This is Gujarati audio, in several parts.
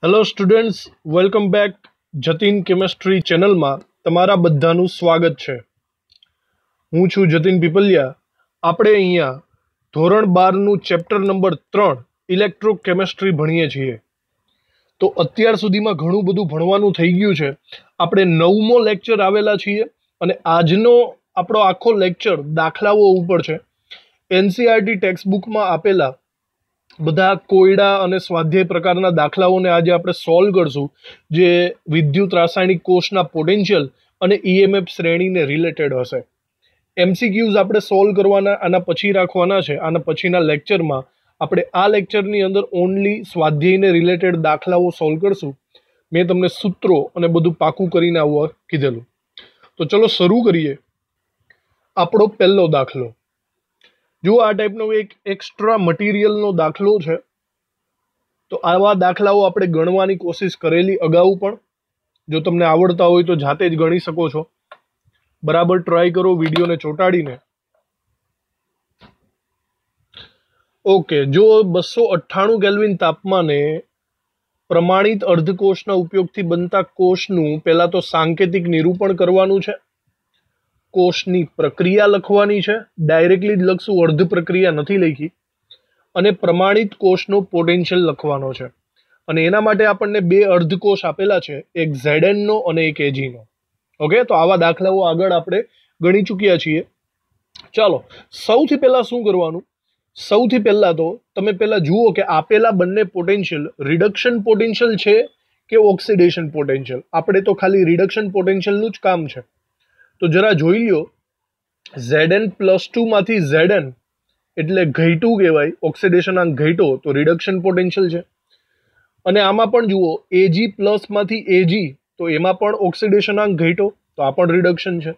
Hello students, welcome back Jatin chemistry ચેનલમાં તમારા બધાનું સ્વાગત છે। હું છું જતીન પીપલિયા। આપણે અહીંયા ધોરણ 12નું ચેપ્ટર નંબર 3 ઇલેક્ટ્રોકેમિસ્ટ્રી ભણીએ છીએ। તો અત્યાર સુધીમાં ઘણું બધું ભણવાનું થઈ ગયું છે। આપણે 9મો લેક્ચર આવેલા છીએ અને આજનો આપણો આખો લેક્ચર દાખલાઓ ઉપર છે। એનસીઈઆરટી ટેક્સ્ટ બુકમાં આપેલા બધા કોયડા અને સ્વાધ્યાય પ્રકારના દાખલાઓને આજે આપણે સોલ્વ કરશું, જે વિદ્યુત રાસાયણિક કોષના પોટેન્શિયલ અને ઈએમએફ શ્રેણીને રિલેટેડ હશે। એમસીક્યુઝ આપણે સોલ્વ કરવાના આના પછી રાખવાના છે। આના પછીના લેક્ચરમાં આપણે આ લેક્ચરની અંદર ઓનલી સ્વાધ્યાયને રિલેટેડ દાખલાઓ સોલ્વ કરશું। મેં તમને સૂત્રો અને બધું પાકું કરીને આવવા કીધેલું। તો ચલો શરૂ કરીએ। આપણો પહેલો દાખલો જો આ ટાઈપનો એક એક્સ્ટ્રા મટીરિયલનો દાખલો છે। તો આવા દાખલાઓ આપણે ગણવાની કોશિશ કરેલી અગાઉ પણ। જો તમને આવડતા હોય તો જાતે જ ગણી શકો છો। બરાબર ટ્રાય કરો વિડીયોને ચોંટાડીને। ઓકે, જો 298 કેલ્વિન તાપમાને પ્રમાણિત અર્ધકોષના ઉપયોગથી બનતા કોષનું પહેલા તો સાંકેતિક નિરૂપણ કરવાનું છે। કોષની પ્રક્રિયા લખવાની છે, ડાયરેક્ટલી જ લખશું, અર્ધ પ્રક્રિયા નથી લખી। અને પ્રમાણિત કોષનો પોટેન્શિયલ લખવાનો છે। અને એના માટે આપણને બે અર્ધકોષ આપેલા છે, એક Zn નો અને એક Ag નો। ઓકે, તો આવા દાખલાઓ આગળ આપણે ગણી ચૂક્યા છીએ। ચાલો સૌથી પહેલા શું કરવાનું? સૌથી પહેલા તો તમે પહેલા જુઓ કે આપેલા બંને પોટેન્શિયલ રિડક્શન પોટેન્શિયલ છે કે ઓક્સિડેશન પોટેન્શિયલ। આપણે તો ખાલી રિડક્શન પોટેન્શિયલનું જ કામ છે। તો જરા જોઈ લ્યો, Zn+2 માંથી Zn એટલે ઘટ્યું કહેવાય, ઓક્સિડેશનાંક ઘટ્યો તો રિડક્શન પોટેન્શિયલ છે। અને આમાં પણ જુઓ Ag+ માંથી Ag તો એમાં પણ ઓક્સિડેશનાંક ઘટ્યો તો આ પણ રિડક્શન છે।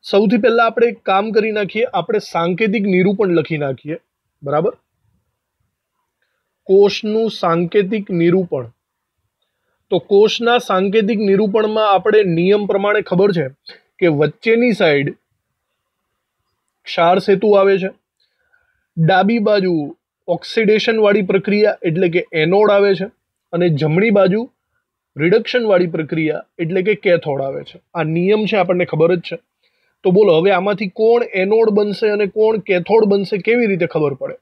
સૌથી પહેલા આપણે એક કામ કરી નાખીએ, આપણે સાંકેતિક નિરૂપણ લખી નાખીએ। બરાબર, કોષનું સાંકેતિક નિરૂપણ। તો કોષના સાંકેતિક નિરૂપણમાં આપણે નિયમ પ્રમાણે ખબર છે કે વચ્ચેની સાઈડ ક્ષાર સેતુ આવે છે, ડાબી બાજુ ઓક્સિડેશન વાળી પ્રક્રિયા એટલે કે એનોડ આવે છે, અને જમણી બાજુ રિડક્શન વાળી પ્રક્રિયા એટલે કે કેથોડ આવે છે। આ નિયમ છે, આપણને ખબર જ છે। તો બોલો હવે આમાંથી કોણ એનોડ બનશે અને કોણ કેથોડ બનશે, કેવી રીતે ખબર પડે?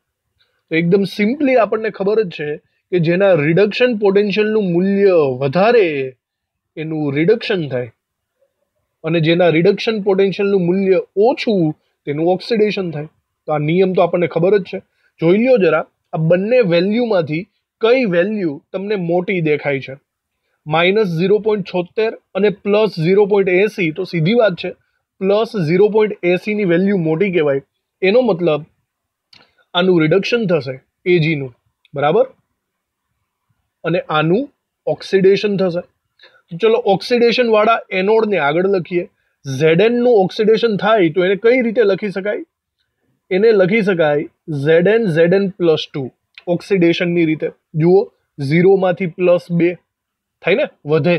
તો એકદમ સિમ્પલી આપણને ખબર જ છે કે જેના રિડક્શન પોટેન્શિયલનું મૂલ્ય વધારે એનું રિડક્શન થાય, અને જેના રિડક્શન પોટેન્શિયલનું મૂલ્ય ઓછું તેનું ઓક્સિડેશન થાય। તો આ નિયમ તો આપણને ખબર જ છે। જોઈ લ્યો જરા, આ બંને વેલ્યુમાંથી કઈ વેલ્યુ તમને મોટી દેખાય છે? -0.76 અને +0.80 તો સીધી વાત છે, +0.80 ની વેલ્યુ મોટી કહેવાય। એનો મતલબ આનું રિડક્શન થશે Ag નું, બરાબર, અને આનું ઓક્સિડેશન થશે। ચલો ઓક્સિડેશન વાળા એનોડને આગળ લખીએ। Zn નું ઓક્સિડેશન થાય તો એને કઈ રીતે લખી શકાય? એને લખી શકાય Zn+2 ઓક્સિડેશનની રીતે। જુઓ 0 માંથી +2 થાય ને, વધે।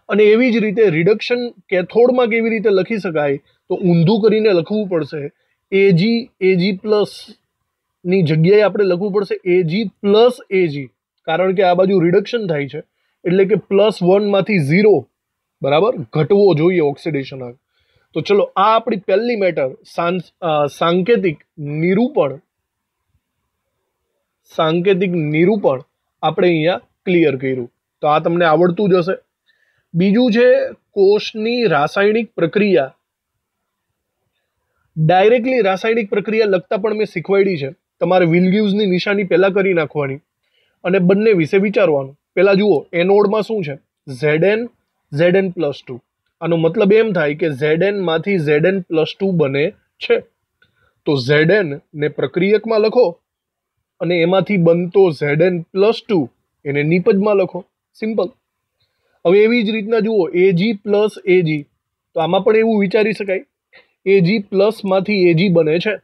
અને એવી જ રીતે રિડક્શન કેથોડમાં કેવી રીતે લખી શકાય? તો ઊંધું કરીને લખવું પડશે। Ag+ ની જગ્યાએ આપણે લખવું પડશે Ag+Ag, કારણ કે આ બાજુ રિડક્શન થાય છે એટલે કે +1 માંથી 0, બરાબર, ઘટવો જોઈએ ઓક્સિડેશન। તો ચલો આ આપણી પહેલી મેટર, સાંકેતિક નિરૂપણ આપણે અહીંયા ક્લિયર કર્યું। તો આ તમને આવડતું જ હશે। બીજું છે કોષની રાસાયણિક પ્રક્રિયા। ડાયરેક્ટલી રાસાયણિક પ્રક્રિયા લખતા પણ મેં શીખવાડી છે। તમારે વિલગીવ્સની નિશાની પહેલા કરી નાખવાની અને બંને વિશે વિચારવાનું। પહેલા જુઓ એનોડમાં શું છે? Zn, Zn+2। આનો મતલબ એમ થાય કે Zn માંથી Zn+2 બને છે। તો Zn ને પ્રક્રિયકમાં લખો અને એમાંથી બનતો Zn+2 એને નિપજમાં લખો, સિમ્પલ। હવે એવી જ રીતના જુઓ Ag+Ag, તો આમાં પણ એવું વિચારી શકાય, Ag+ માંથી Ag બને છે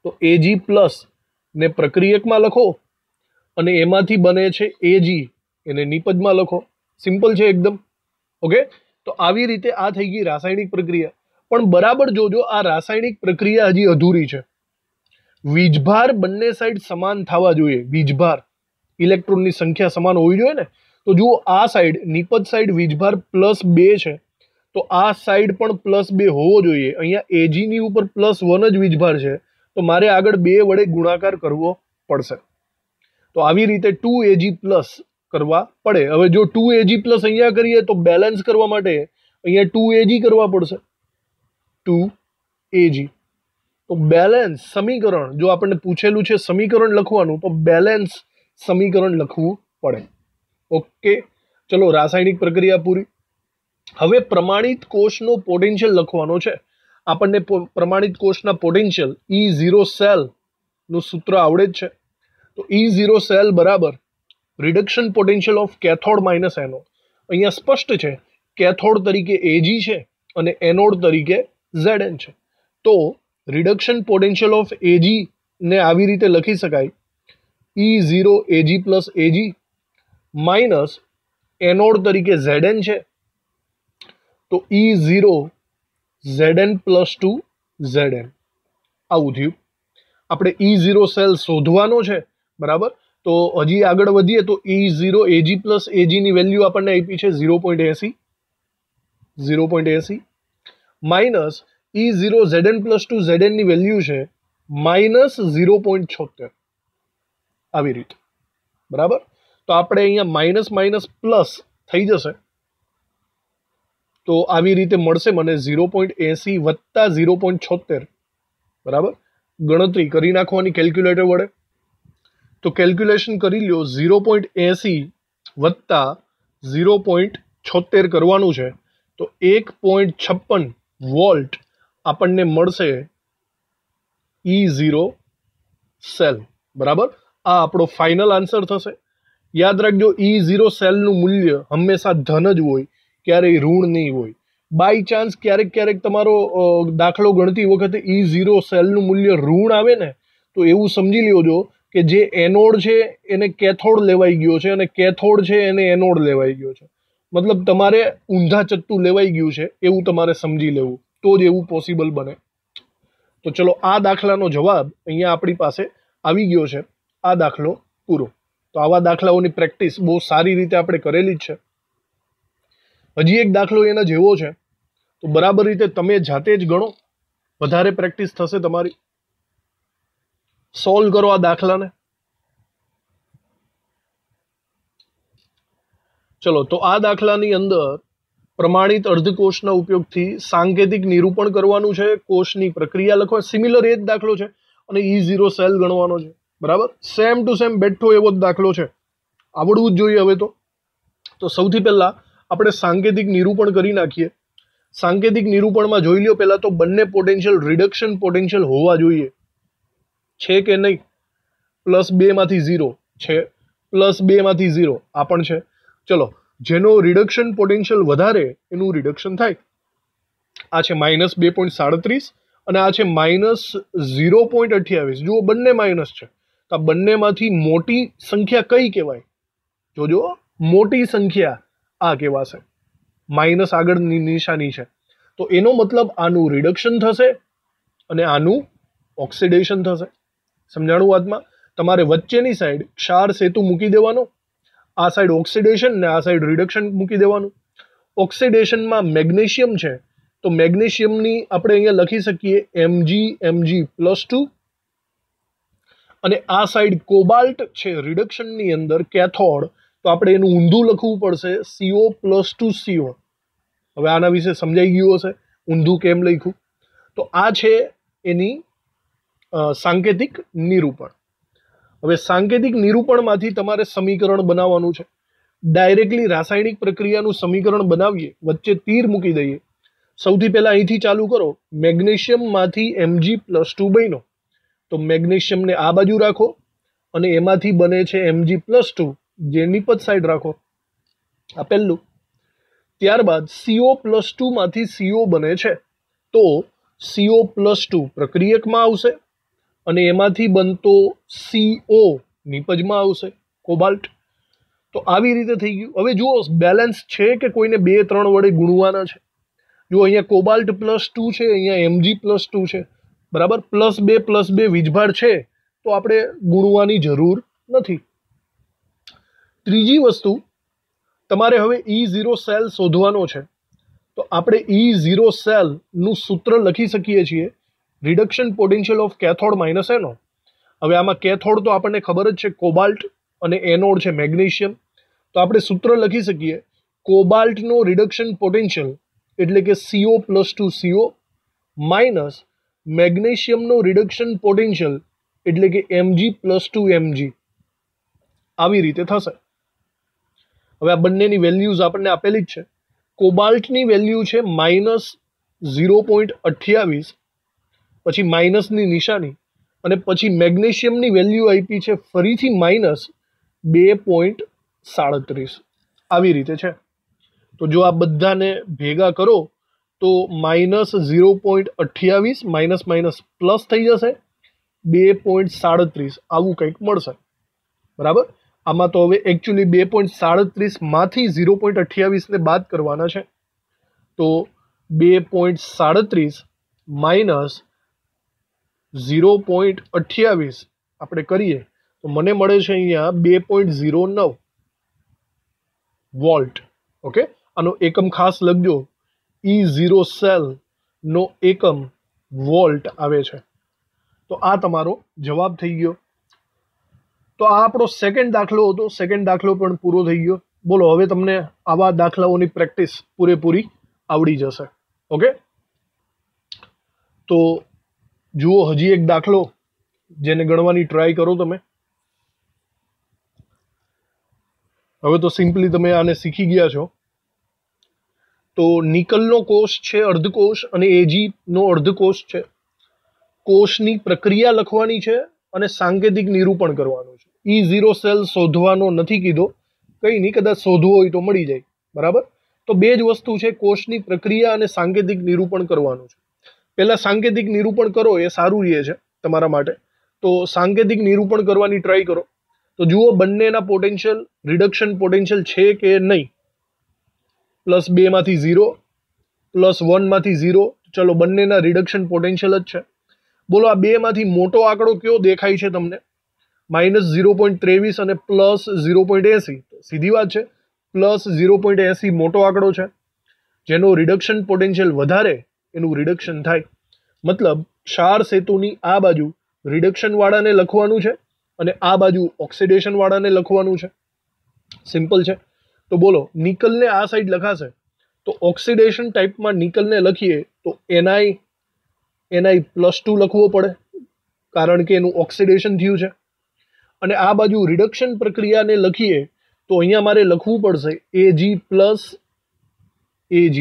તો Ag+ ને પ્રક્રિયકમાં લખો અને એમાંથી બને છે Ag, એને નિપજમાં લખો, સિમ્પલ છે એકદમ। ઓકે, તો આવી રીતે આ થઈ ગઈ રાસાયણિક પ્રક્રિયા। પણ બરાબર જોજો, આ રાસાયણિક પ્રક્રિયા હજી અધૂરી છે। વીજભાર બંને સાઈડ સમાન થવા જોઈએ, વીજભાર। ઇલેક્ટ્રોનની સંખ્યા સમાન હોવી જોઈએ ને. તો જુઓ આ સાઈડ નિપજ સાઈડ વીજભાર +2 છે, તો આ સાઈડ પણ +2 હોવો જોઈએ. અહીંયા એજીની ઉપર +1 જ વીજભાર છે, તો મારે આગળ 2 વડે ગુણાકાર કરવો પડશે. તો આવી રીતે 2Ag+ કરવા પડે. હવે જો 2Ag+ અહીંયા કરીએ તો બેલેન્સ કરવા માટે અહીંયા 2Ag કરવા પડશે. 2Ag. તો બેલેન્સ સમીકરણ, જો આપણને પૂછેલું છે સમીકરણ લખવાનું, તો બેલેન્સ સમીકરણ લખવું પડે. ઓકે, ચલો રાસાયણિક પ્રક્રિયા પૂરી. હવે પ્રમાણિત કોષનો પોટેન્શિયલ લખવાનો છે. આપણને પ્રમાણિત કોષના પોટેન્શિયલ E0 સેલ નું સૂત્ર આવડે જ છે. તો E0 સેલ બરાબર reduction potential of cathode minus anode. અહીંયા સ્પષ્ટ છે કેથોડ તરીકે Ag છે અને એનોડ તરીકે Zn છે. તો રિડક્શન પોટેન્શિયલ ઓફ Ag ને આવી રીતે લખી શકાય E0 Ag+ Ag minus anode તરીકે Zn છે, તો E0 Zn+2 Zn. આવું થયું. આપણે E0 સેલ શોધવાનો છે, બરાબર. તો હજી આગળ વધીએ તો E0 Ag+ Ag ની વેલ્યુ આપણને આપી છે 0.80 માઇનસ E0 Zn+2 Zn ની વેલ્યુ છે -0.76. આવી રીતે, બરાબર. તો આપણે અહીંયા માઇનસ માઇનસ પ્લસ થઈ જશે, તો આવી રીતે મળશે મને 0.80 વત્તા 0.76, બરાબર. ગણતરી કરી નાખવાની કેલ્ક્યુલેટર વડે. તો કેલ્ક્યુલેશન કરી લ્યો. 0.80 વત્તા 0.76 કરવાનું છે, તો 1.56 વોલ્ટ આપણને મળશે E0 સેલ, બરાબર. આ આપણો ફાઇનલ આન્સર થશે. યાદ રાખજો E0 સેલનું મૂલ્ય હંમેશા ધન જ હોય, ક્યારેય ઋણ નહીં હોય. બાય ચાન્સ ક્યારેક તમારો દાખલો ગણતી વખતે E0 સેલનું મૂલ્ય ઋણ આવે ને, તો એવું સમજી લેજો કે જે એનોડ છે એને કેથોડ લેવાઈ ગયો છે અને કેથોડ છે એને એનોડ લેવાઈ ગયો છે. મતલબ તમારે ઊંધા ચત્તું લેવાઈ ગયું છે એવું તમારે સમજી લેવું, તો જ એવું પોસિબલ બને. તો ચલો આ દાખલાનો જવાબ અહીંયા આપણી પાસે આવી ગયો છે. આ દાખલો પૂરો. તો આવા દાખલાઓની પ્રેક્ટિસ બહુ સારી રીતે આપણે કરેલી જ છે. હજી એક દાખલો એના જેવો છે, તો બરાબર રીતે તમે જાતે જ ગણો, વધારે પ્રેક્ટિસ થશે તમારી. સોલ્વ કરો આ દાખલાને. ચલો, તો આ દાખલાની અંદર પ્રમાણિત અર્ધકોષના ઉપયોગથી સાંકેતિક નિરૂપણ કરવાનું છે, કોષની પ્રક્રિયા લખવા. સિમિલર એ જ દાખલો છે અને E0 સેલ ગણવાનો છે, બરાબર. સેમ ટુ સેમ બેઠો એવો જ દાખલો છે, આવડવું જ જોઈએ. હવે તો સૌથી પહેલા આપણે સાંકેતિક નિરૂપણ કરી નાખીએ. સાંકેતિક નિરૂપણમાં જોઈ લ્યો પહેલા તો બંને પોટેન્શિયલ રિડક્શન પોટેન્શિયલ હોવા જોઈએ. છે કે નહીં? +2 માંથી 0 છે, +2 માંથી 0 આ પણ છે. ચલો, જેનો રિડક્શન પોટેન્શિયલ વધારે એનું રિડક્શન થાય. આ છે -2.37 અને આ છે -0.28. જુઓ બંને માઇનસ છે, તો આ બંનેમાંથી મોટી સંખ્યા કઈ કહેવાય? જોજો, મોટી સંખ્યા આ કહેવાશે. માઇનસ આગળની નિશાની છે, તો એનો મતલબ આનું રિડક્શન થશે અને આનું ઓક્સિડેશન થશે. સમજાણું વાતમાં? તમારે વચ્ચેની સાઈડ ક્ષાર સેતુ મૂકી દેવાનો, આ સાઈડ ઓક્સિડેશન ને આ સાઈડ રિડક્શન મૂકી દેવાનું. ઓક્સિડેશનમાં મેગ્નેશિયમ છે, તો મેગ્નેશિયમની આપણે અહીંયા લખી શકીએ Mg+2 અને આ સાઈડ કોબાલ્ટ છે રિડક્શનની અંદર કેથોડ, તો આપણે એનું ઊંધું લખવું પડશે CO+2CO. હવે આના વિશે સમજાઈ ગયું હશે ઊંધું કેમ લખ્યું. તો આ છે એની સાંકેતિક નિરૂપણ. હવે સાંકેતિક નિરૂપણમાંથી તમારે સમીકરણ બનાવવાનું છે. ડાયરેક્ટલી રાસાયણિક પ્રક્રિયાનું સમીકરણ બનાવીએ, વચ્ચે તીર મૂકી દઈએ. સૌથી પહેલા અહીંથી ચાલુ કરો. મેગ્નેશિયમમાંથી Mg+2 બન્યો, તો મેગ્નેશિયમને આ બાજુ રાખો અને એમાંથી બને છે Mg+2, જે નિપજ સાઈડ રાખો. આ પહેલું. ત્યારબાદ CO+2 માંથી CO બને છે, તો CO+2 પ્રક્રિયકમાં આવશે અને એમાંથી બનતો CO નિપજમાં આવશે, કોબાલ્ટ. તો આવી રીતે થઈ ગયું. હવે જુઓ બેલેન્સ છે કે કોઈને 2-3 વડે ગુણવાના છે. જો અહીંયા કોબાલ્ટ +2 છે, અહીંયા Mg+2 છે, બરાબર. +2 +2 વીજભાર છે, તો આપણે ગુણવાની જરૂર નથી. ત્રીજી વસ્તુ, તમારે હવે E0 સેલ શોધવાનો છે. તો આપણે E0 સેલનું સૂત્ર લખી શકીએ છીએ, reduction potential of cathode minus anode. હવે આમાં કેથોડ તો આપણને ખબર જ છે કોબાલ્ટ અને એનોડ છે મેગ્નેશિયમ. તો આપણે સૂત્ર લખી શકીએ, કોબાલ્ટનો રિડક્શન પોટેન્શિયલ એટલે કે CO+2CO માઇનસ મેગ્નેશિયમનો રિડક્શન પોટેન્શિયલ એટલે કે Mg+2Mg. આવી રીતે થશે. હવે આ બંનેની વેલ્યુઝ આપણને આપેલી જ છે. કોબાલ્ટની વેલ્યુ છે -0.28, પછી માઇનસની નિશાની, અને પછી મેગ્નેશિયમની વેલ્યુ આપી છે ફરીથી -2.37. આવી રીતે છે. તો જો આ બધાને ભેગા કરો તો -0.28 માઇનસ માઇનસ પ્લસ થઈ જશે 2.37 આવું કંઈક મળશે. બરાબર. આમાં તો હવે એકચ્યુઅલી 2.37 માંથી 0.28 ને બાદ કરવાના છે. તો 2.37 માઇનસ 0.28 આપણે કરીએ તો મને મળે છે અહીંયા 2.09 વોલ્ટ. ઓકે, આનો એકમ ખાસ લખજો, E0 સેલનો એકમ વોલ્ટ આવે છે. તો આ તમારો જવાબ થઈ ગયો. તો આ આપણો સેકન્ડ દાખલો હતો. સેકન્ડ દાખલો પણ પૂરો થઈ ગયો. બોલો, હવે તમને આવા દાખલાઓની પ્રેક્ટિસ પૂરેપૂરી આવડી જશે. ઓકે, તો જુઓ હજી એક દાખલો જેને ગણવાની ટ્રાય કરો તમે. હવે તો સિમ્પલી તમે આને શીખી ગયા છો. તો નિકલનો કોષ છે અર્ધકોષ અને Ag નો અર્ધકોષ છે. કોષની પ્રક્રિયા લખવાની છે અને સાંકેતિક નિરૂપણ કરવાનું છે. E0 સેલ શોધવાનો નથી કીધો, કંઈ નહીં, કદાચ શોધવો હોય તો મળી જાય. બરાબર. તો બે જ વસ્તુ છે, કોષની પ્રક્રિયા અને સાંકેતિક નિરૂપણ કરવાનું છે. પહેલા સાંકેતિક નિરૂપણ કરો એ સારું રહે છે તમારા માટે. તો સાંકેતિક નિરૂપણ કરવાની ટ્રાય કરો. તો જુઓ બંનેના પોટેન્શિયલ રિડક્શન પોટેન્શિયલ છે કે નહીં. +2 માંથી 0, +1 માંથી 0. ચલો, બંનેના રિડક્શન પોટેન્શિયલ જ છે. બોલો, આ બે માંથી મોટો આંકડો કયો દેખાય છે તમને? -0.23 અને +0.80. સીધી વાત છે, +0.80 મોટો આંકડો છે. જેનો રિડક્શન પોટેન્શિયલ વધારે એનું રિડક્શન થાય. મતલબ ક્ષાર સેતુની આ બાજુ રિડક્શન વાળાને લખવાનું છે અને આ બાજુ ઓક્સિડેશન વાળાને લખવાનું છે. સિમ્પલ છે. તો બોલો, નિકલને આ સાઈડ લખાશે તો ઓક્સિડેશન ટાઈપમાં નિકલને લખીએ તો Ni+2 લખવો પડે, કારણ કે એનું ઓક્સિડેશન થયું છે. અને આ બાજુ રિડક્શન પ્રક્રિયાને લખીએ તો અહીંયા મારે લખવું પડશે Ag+Ag.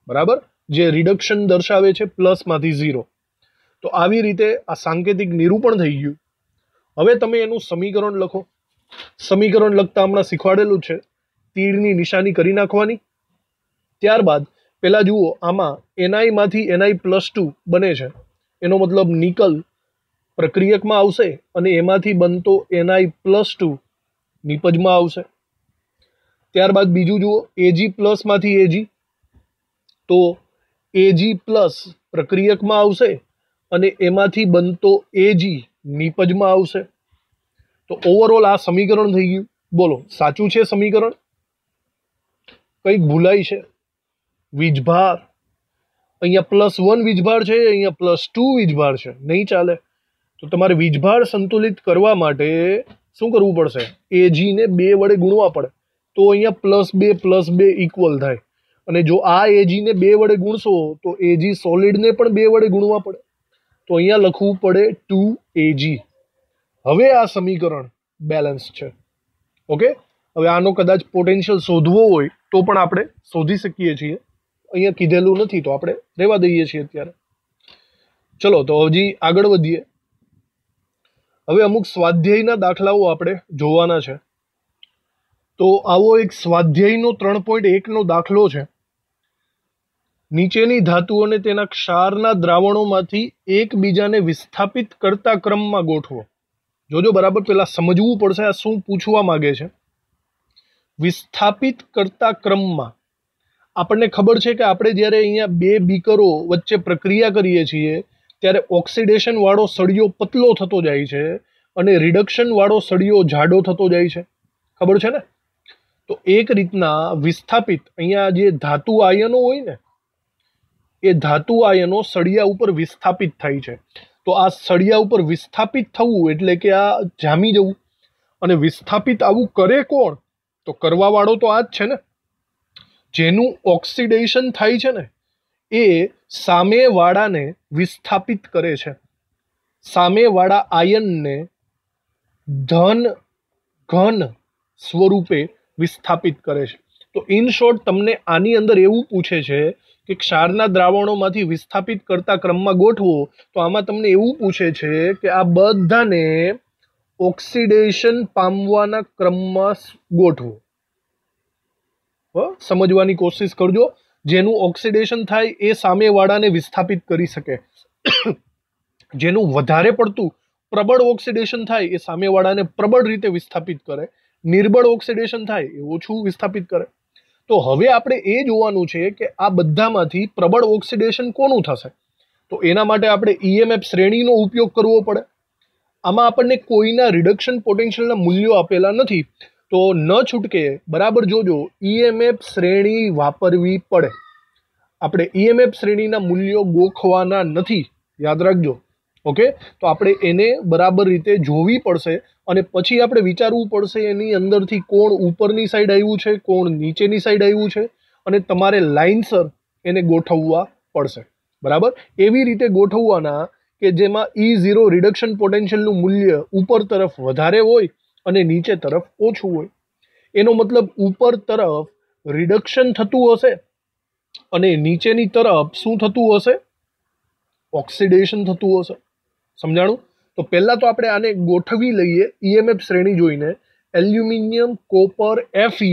બરાબર, જે રિડક્શન દર્શાવે છે +માંથી 0. તો આવી રીતે આ સાંકેતિક નિરૂપણ થઈ ગયું. હવે તમે એનું સમીકરણ લખો. સમીકરણ લખતા હમણાં શીખવાડેલું છે, તીરની નિશાની કરી નાખવાની. ત્યારબાદ પહેલાં જુઓ, આમાં Ni માંથી Ni+2 બને છે. એનો મતલબ નિકલ પ્રક્રિયકમાં આવશે અને એમાંથી બનતો Ni+2 નિપજમાં આવશે. ત્યારબાદ બીજું જુઓ, Ag+ માંથી Ag, તો Ag+ પ્રક્રિયકમાં આવશે અને એમાંથી બનતો Ag નિપજમાં આવશે. તો ઓવરઓલ આ સમીકરણ થઈ ગયું. બોલો, સાચું છે સમીકરણ? કંઈક ભૂલાય છે? વીજભાર અહીંયા +1 વીજભાર છે, અહીંયા +2 વીજભાર છે, નહીં ચાલે. તો તમારે વીજભાર સંતુલિત કરવા માટે શું કરવું પડશે? Ag ને 2 વડે ગુણવા પડે. તો અહીંયા +2 ઇક્વલ થાય. અને જો આ Ag ને 2 વડે ગુણશો તો Ag સોલિડને પણ 2 વડે ગુણવા પડે. તો અહીંયા લખવું પડે 2Ag. હવે આ સમીકરણ બેલેન્સ છે. ઓકે, હવે આનો કદાચ પોટેન્શિયલ શોધવો હોય તો પણ આપણે શોધી શકીએ છીએ. અહીંયા કીધેલું નથી તો આપણે રહેવા દઈએ છીએ અત્યારે. ચલો, તો હજી આગળ વધીએ. હવે અમુક સ્વાધ્યાયના દાખલાઓ આપણે જોવાના છે. તો આવો એક સ્વાધ્યાયનો 3.1નો દાખલો છે. નીચેની ધાતુઓને તેના ક્ષારના દ્રાવણોમાંથી એકબીજાને વિસ્થાપિત કરતા ક્રમમાં ગોઠવો. જોજો બરાબર, પહેલા સમજવું પડશે આ શું પૂછવા માંગે છે. વિસ્થાપિત કરતા ક્રમમાં આપણને ખબર છે કે આપણે જ્યારે અહીંયા બે બીકરો વચ્ચે પ્રક્રિયા કરીએ છીએ ત્યારે ઓક્સિડેશન વાળો સળિયો પતલો થતો જાય છે અને રિડક્શન વાળો સળિયો જાડો થતો જાય છે. ખબર છે ને? તો એક રીતના વિસ્થાપિત અહીંયા જે ધાતુ આયનો હોય ને, એ ધાતુ આયનો સળિયા ઉપર વિસ્થાપિત થાય છે. તો આ સળિયા ઉપર વિસ્થાપિત થવું એટલે કે આ જામી જવું. અને વિસ્થાપિત આવું કરે કોણ? તો કરવા વાળો તો આ જ છે ને. જેનું ઓક્સિડેશન થાય છે ને એ સામેવાળાને વિસ્થાપિત કરે છે, સામેવાળા આયનને ઘન સ્વરૂપે વિસ્થાપિત કરે છે. તો ઇન શોર્ટ તમને આની અંદર એવું પૂછે છે કે ક્ષારના દ્રાવણોમાંથી વિસ્થાપિત કરતા ક્રમમાં ગોઠવો, તો આમાં તમને એવું પૂછે છે કે આ બધાને ઓક્સિડેશન પામવાના ક્રમમાં ગોઠવો. સમજવાની કોશિશ કરજો. જેનું ઓક્સિડેશન થાય એ સામેવાળાને વિસ્થાપિત કરી શકે. જેનું વધારે પડતું પ્રબળ ઓક્સિડેશન થાય એ સામેવાળાને પ્રબળ રીતે વિસ્થાપિત કરે, નિર્બળ ઓક્સિડેશન થાય એ ઓછું વિસ્થાપિત કરે. તો હવે આપણે એ જોવાનું છે કે આ બધામાંથી પ્રબળ ઓક્સિડેશન કોનું થશે. તો એના માટે આપણે EMF શ્રેણીનો ઉપયોગ કરવો પડે. આમાં આપણને કોઈના રિડક્શન પોટેન્શિયલના મૂલ્યો આપેલા નથી, તો ન છૂટકે બરાબર જોજો, EMF શ્રેણી વાપરવી પડે. આપણે EMF શ્રેણીના મૂલ્યો ગોખવાના નથી, યાદ રાખજો. ઓકે, તો આપણે એને બરાબર રીતે જોવી પડશે અને પછી આપણે વિચારવું પડશે એની અંદરથી કોણ ઉપરની સાઈડ આવ્યું છે, કોણ નીચેની સાઈડ આવ્યું છે, અને તમારે લાઇનસર એને ગોઠવવા પડશે. બરાબર, એવી રીતે ગોઠવવાના કે જેમાં E0 રિડક્શન પોટેન્શિયલનું મૂલ્ય ઉપર તરફ વધારે હોય અને નીચે તરફ ઓછું હોય. એનો મતલબ ઉપર તરફ રિડક્શન થતું હશે અને નીચેની તરફ શું થતું હશે? ઓક્સિડેશન થતું હશે. સમજાણું? તો પહેલા તો આપણે આને ગોઠવી લઈએ EMF શ્રેણી જોઈને. Aluminium, copper, Fe.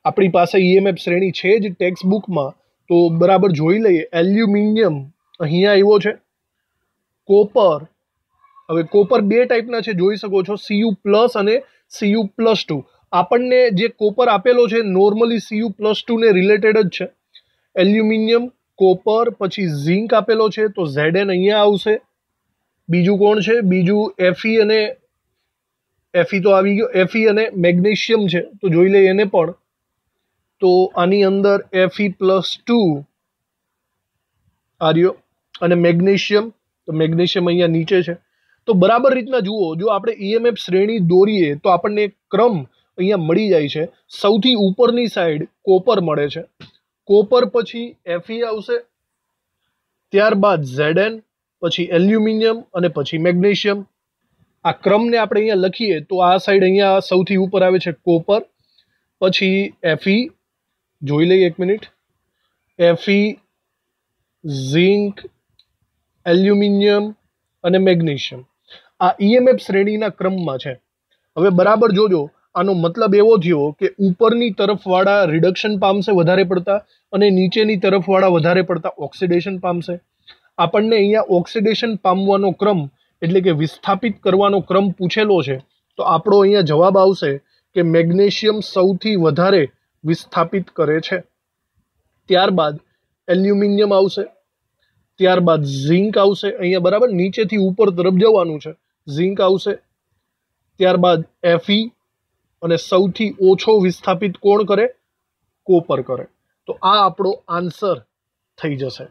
આપણી પાસે EMF શ્રેણી છે જ ટેક્સ્ટ બુકમાં, તો બરાબર જોઈ લઈએ. એલ્યુમિનિયમ અહીંયા આવ્યો છે, કોપર, હવે કોપર બે ટાઈપના છે, જોઈ શકો છો, Cu+ અને Cu+2. આપણને જે કોપર આપેલો છે નોર્મલી Cu+2 ને રિલેટેડ જ છે. એલ્યુમિનિયમ, કોપર, પછી ઝિંક આપેલો છે, તો Zn અહીંયા આવશે. બીજું કોણ છે? બીજું Fe અને Fe તો આવી ગયો. Fe અને મેગ્નેશિયમ છે, તો જોઈ લઈએ એને પણ. તો આની અંદર Fe+2 આર્યો અને મેગ્નેશિયમ, તો મેગ્નેશિયમ અહીંયા નીચે છે. તો બરાબર રીતના જુઓ, જો આપણે EMF શ્રેણી દોરીએ તો આપણને એક ક્રમ અહીંયા મળી જાય છે. સૌથી ઉપરની સાઈડ કોપર મળે છે, કોપર પછી Fe આવશે, ત્યારબાદ Zn, પછી એલ્યુમિનિયમ અને પછી મેગ્નેશિયમ. આ ક્રમને આપણે અહીંયા લખીએ તો આ સાઈડ અહીંયા સૌથી ઉપર આવે છે કોપર, પછી Fe, જોઈ લઈએ એક મિનિટ, Fe, ઝિંક, એલ્યુમિનિયમ અને મેગ્નેશિયમ. આ EMF શ્રેણીના ક્રમમાં છે. હવે બરાબર જોજો, આનો મતલબ એવો થયો કે ઉપરની તરફવાળા રિડક્શન પામશે વધારે પડતા અને નીચેની તરફવાળા વધારે પડતા ઓક્સિડેશન પામશે. આપણને અહીંયા ઓક્સિડેશન પામવાનો ક્રમ એટલે કે વિસ્થાપિત કરવાનો ક્રમ પૂછેલો છે, તો આપણો અહીંયા જવાબ આવશે કે મેગ્નેશિયમ સૌથી વધારે વિસ્થાપિત કરે છે. ત્યારબાદ એલ્યુમિનિયમ આવશે, ત્યારબાદ ઝિંક આવશે. અહીંયા બરાબર નીચેથી ઉપર તરફ જવાનું છે, ઝિંક આવશે, ત્યારબાદ Fe, અને સૌથી ઓછો વિસ્થાપિત કોણ કરે? કોપર કરે. તો આ આપણો આન્સર થઈ જશે.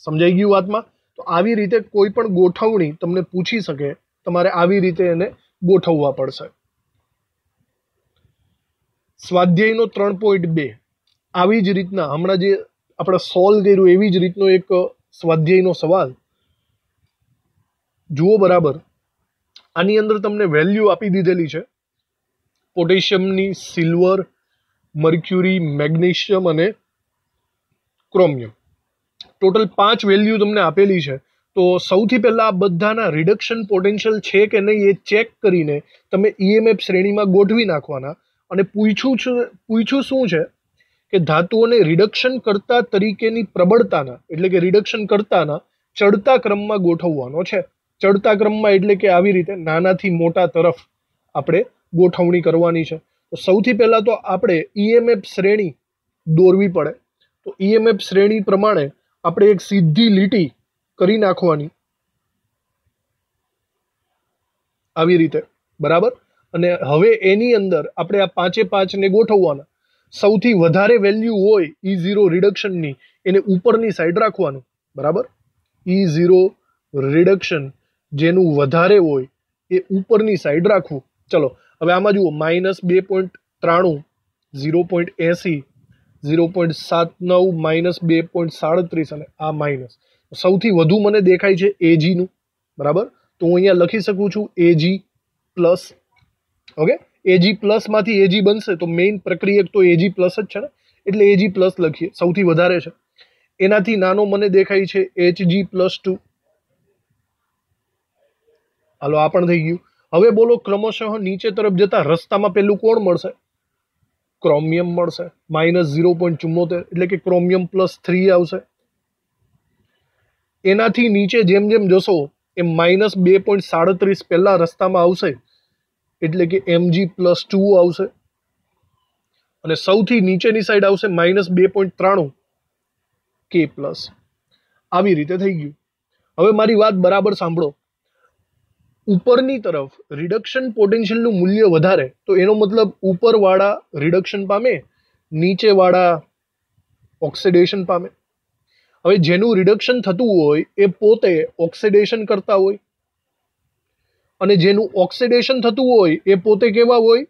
સમજાઈ ગયું વાતમાં? તો આવી રીતે કોઈ પણ ગોઠવણી તમને પૂછી શકે, તમારે આવી રીતે એને ગોઠવવા પડશે. સ્વાધ્યાયનો 3.2 આવી જ રીતના હમણાં જે આપણે સોલ્વ કર્યું એવી જ રીતનો એક સ્વાધ્યાયનો સવાલ જુઓ. બરાબર, આની અંદર તમને વેલ્યુ આપી દીધેલી છે પોટેશિયમની, સિલ્વર, મર્ક્યુરી, મેગ્નેશિયમ અને ક્રોમિયમ. ટોટલ 5 વેલ્યુ તમને આપેલી છે. તો સૌથી પહેલા આ બધાના રિડક્શન પોટેન્શિયલ છે કે નહીં એ ચેક કરીને તમે EMF શ્રેણીમાં ગોઠવી નાખવાના. અને પૂછ્યું શું છે કે ધાતુઓને રિડક્શન કરતા તરીકેની પ્રબળતાના એટલે કે રિડક્શન કરતાના ચડતા ક્રમમાં ગોઠવવાનો છે. ચડતા ક્રમમાં એટલે કે આવી રીતે નાનાથી મોટા તરફ આપણે ગોઠવણી કરવાની છે. તો સૌથી પહેલા તો આપણે EMF શ્રેણી દોરવી પડે. તો EMF શ્રેણી પ્રમાણે આપણે એક સીધી લીટી કરી નાખવાની આવી રીતે. બરાબર, અને હવે એની અંદર આપણે આ 5 ને ગોઠવવાના. સૌથી વધારે વેલ્યુ હોય E0 રિડક્શનની એને ઉપરની સાઈડ રાખવાનું, બરાબર. E0 રિડક્શન જેનું વધારે હોય એ ઉપરની સાઈડ રાખવું. ચલો હવે આમાં જુઓ -2.93, 0.80, 0.79, -2.37 અને આ માઇનસ. સૌથી વધુ મને દેખાય છે AG નું, બરાબર. તો હું અહીંયા લખી શકું છું AG plus. Okay, AG plus માંથી AG બનશે તો મેઇન પ્રક્રિયક તો AG પ્લસ જ છે ને, એટલે AG પ્લસ લખીએ, સૌથી વધારે છે. એનાથી નાનો મને દેખાય છે HG+2. હાલો આ પણ થઈ ગયું. હવે બોલો ક્રમશઃ નીચે તરફ જતા રસ્તામાં પેલું કોણ મળશે? ક્રોમિયમ મળશે, -0.74, એટલે કે ક્રોમિયમ +3 આવશે. એનાથી નીચે જેમ જેમ જશો એમ -2.37 પહેલા રસ્તામાં આવશે, એટલે કે Mg+2 આવશે. અને સૌથી નીચેની સાઈડ આવશે -2.93 K+. આવી રીતે થઈ ગયું. હવે મારી વાત બરાબર સાંભળો. ઉપરની તરફ રિડક્શન પોટેન્શિયલનું મૂલ્ય વધારે તો એનો મતલબ ઉપરવાળા રિડક્શન પામે, નીચેવાળા ઓક્સિડેશન પામે. હવે જેનું રિડક્શન થતું હોય એ પોતે ઓક્સિડેશન કરતા હોય, અને જેનું ઓક્સિડેશન થતું હોય એ પોતે કેવા હોય?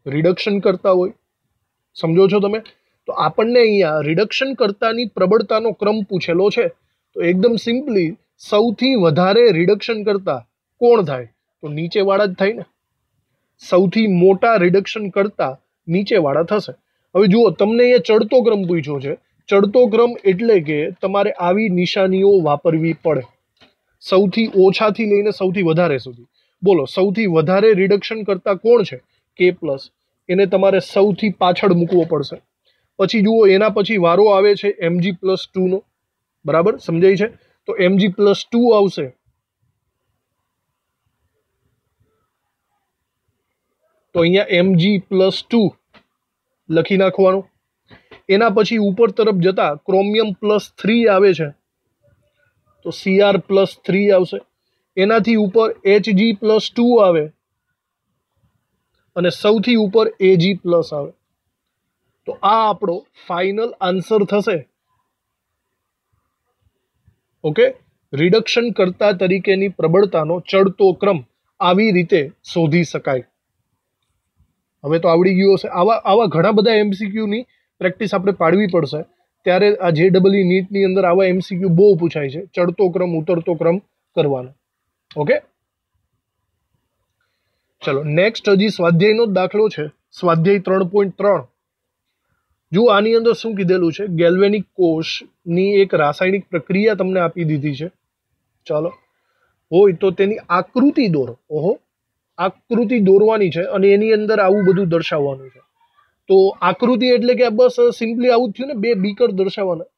રિડક્શન કરતા હોય. સમજો છો તમે? તો આપણને અહીંયા રિડક્શન કરતાની પ્રબળતાનો ક્રમ પૂછેલો છે. તો એકદમ સિમ્પલી સૌથી વધારે રિડક્શન કરતા કોણ થાય? તો નીચેવાળા જ થાય ને. સૌથી મોટા રિડક્શન કરતા નીચેવાળા થશે. હવે જુઓ, તમને અહીંયા ચડતો ક્રમ પૂછ્યો છે. ચડતો ક્રમ એટલે કે તમારે આવી નિશાનીઓ વાપરવી પડે, સૌથી ઓછાથી લઈને સૌથી વધારે સુધી. બોલો સૌથી વધારે રિડક્શન કરતા કોણ છે? K+. એને તમારે સૌથી પાછળ મૂકવો પડશે. પછી જુઓ એના પછી વારો આવે છે Mg+2 નો, બરાબર સમજાય છે? તો Mg+2 આવશે. તો અહીંયા Mg+2 લખી નાખવાનું. એના પછી ઉપર તરફ જતા ક્રોમિયમ +3 આવે છે, તો Cr+3 આવશે. એનાથી ઉપર Hg+2 આવે અને સૌથી ઉપર Ag+ આવે. તો આ આપણો ફાઇનલ આન્સર થશે. ઓકે, રિડક્શન કરતા તરીકેની પ્રબળતાનો ચડતો ક્રમ આવી રીતે શોધી શકાય. હવે તો આવડી ગયું હશે. આવા ઘણા બધા MCQની પ્રેક્ટિસ આપણે પાડવી પડશે. ત્યારે આ JEE નીટની અંદર આવા MCQ બહુ પૂછાય છે, ચડતો ક્રમ ઉતરતો ક્રમ કરવાનો. ઓકે, ચલો નેક્સ્ટ હજી સ્વાધ્યાયનો જ દાખલો છે, સ્વાધ્યાય 3.3. જો આની અંદર શું કીધેલું છે? ગેલ્વેનિક કોષની એક રાસાયણિક પ્રક્રિયા તમને આપી દીધી છે. ચાલો હોય તો તેની આકૃતિ દોરો. ઓહો, આકૃતિ દોરવાની છે અને એની અંદર આવું બધું દર્શાવવાનું છે. તો આકૃતિ એટલે કે બસ સિમ્પલી આવું જ થયું ને, 2 બીકર દર્શાવવાના.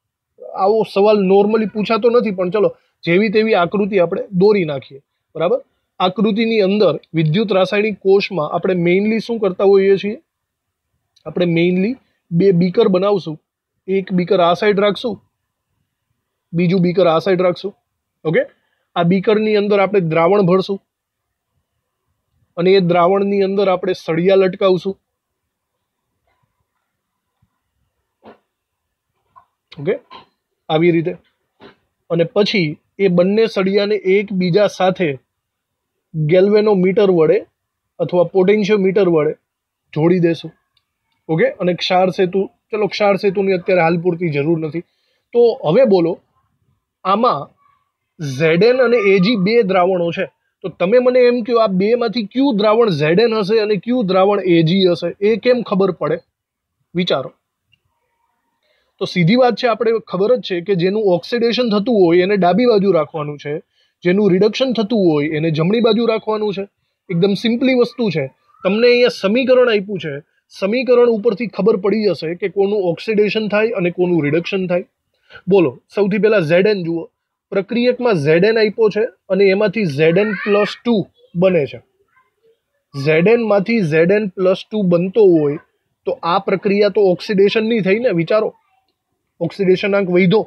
આવો સવાલ નોર્મલી પૂછાતો નથી, પણ ચલો જેવી તેવી આકૃતિ આપણે દોરી નાખીએ, બરાબર. આકૃતિની અંદર વિદ્યુત રાસાયણિક કોષમાં આપણે મેઇનલી શું કરતા હોઈએ છીએ? આપણે મેઇનલી 2 બીકર બનાવશું. એક બીકર આ સાઈડ રાખશું, બીજું બીકર આ સાઈડ રાખશું. ઓકે, આ બીકરની અંદર આપણે દ્રાવણ ભરશું અને એ દ્રાવણની અંદર આપણે સળિયા લટકાવશું. ઓકે, આવી રીતે. અને પછી એ બંને સળિયાને એકબીજા સાથે ગેલ્વેનોમીટર વડે અથવા પોટેન્શિયોમીટર વડે જોડી દેશું. ઓકે, અને ક્ષાર સેતુ, ચલો ક્ષાર સેતુની અત્યારે હાલ પૂરતી જરૂર નથી. તો હવે બોલો, આમાં Zn અને Ag 2 દ્રાવણો છે. તો તમે મને એમ કહો, આ 2 માંથી કયું દ્રાવણ Zn હશે અને કયું દ્રાવણ Ag હશે? એ કેમ ખબર પડે? વિચારો. તો સીધી વાત છે, આપણે ખબર જ છે કે જેનું ઓક્સિડેશન થતું હોય એને ડાબી બાજુ રાખવાનું છે, જેનું રિડક્શન થતું હોય એને જમણી બાજુ રાખવાનું છે. એકદમ સિમ્પલી વસ્તુ છે. તમને અહીંયા સમીકરણ આપ્યું છે, સમીકરણ ઉપરથી ખબર પડી જશે કે કોનું ઓક્સિડેશન થાય અને કોનું રિડક્શન થાય. બોલો સૌથી પહેલા Zn જુઓ. પ્રક્રિયકમાં Zn આપ્યો છે અને એમાંથી Zn+2 બને છે. Zn માંથી Zn+2 બનતો હોય તો આ પ્રક્રિયા તો ઓક્સિડેશનની થઈ ને. વિચારો, ઓક્સિડેશનાંક વધ્યો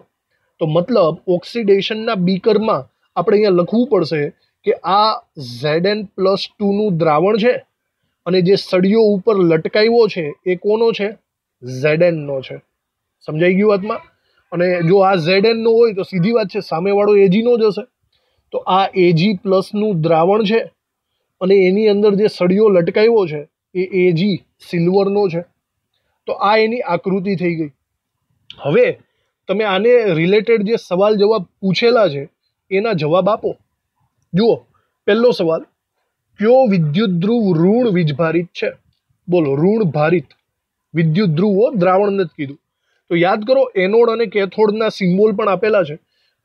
તો મતલબ ઓક્સિડેશનના બીકરમાં આપણે અહીંયા લખવું પડશે કે આ Zn+2 નું દ્રાવણ છે અને જે સળિયો ઉપર લટકાવ્યો છે એ કોનો છે? Zn નો છે. સમજાઈ ગયું વાતમાં? અને જો આ Zn નો હોય તો સીધી વાત છે સામેવાળો Ag નો જ હશે. તો આ Ag પ્લસ નું દ્રાવણ છે અને એની અંદર જે સળિયો લટકાવ્યો છે એ Ag સિલ્વરનો છે. તો આ એની આકૃતિ થઈ ગઈ. હવે તમે આને રિલેટેડ જે સવાલ જવાબ પૂછેલા છે એના જવાબ આપો. જુઓ, પહેલો સવાલ, કયો વિદ્યુત ધ્રુવ ઋણ વીજભારિત છે? બોલો, ઋણ ભારિત વિદ્યુત ધ્રુવો, દ્રાવણ નથી કીધું. તો યાદ કરો, એનોડ અને કેથોડના સિમ્બોલ પણ આપેલા છે.